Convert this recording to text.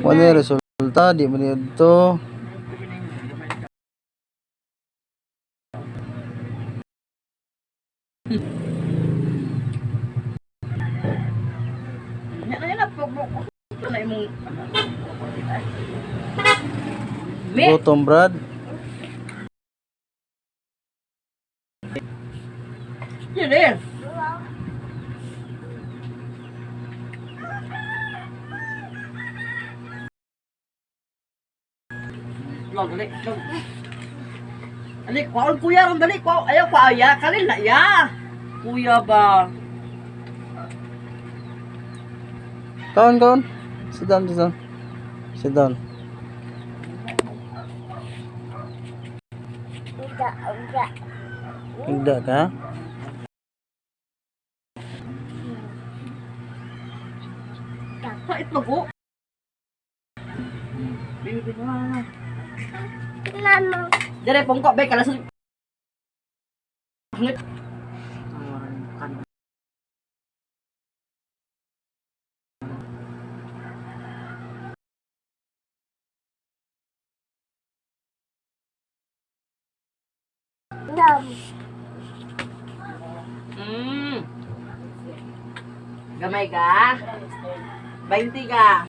Wala yung resulta, di mo nito. Gutom, Brad. Yun eh. Dali. Dali, kwaon kuya ron dali. Ayaw pa aya. Kalil na ya. Kuya ba? Kaon. Sit down. Sit down. Higda ka? Pait mo po. Bibi na. Dire pongkok be kala sa Gamay ka? 20 ka?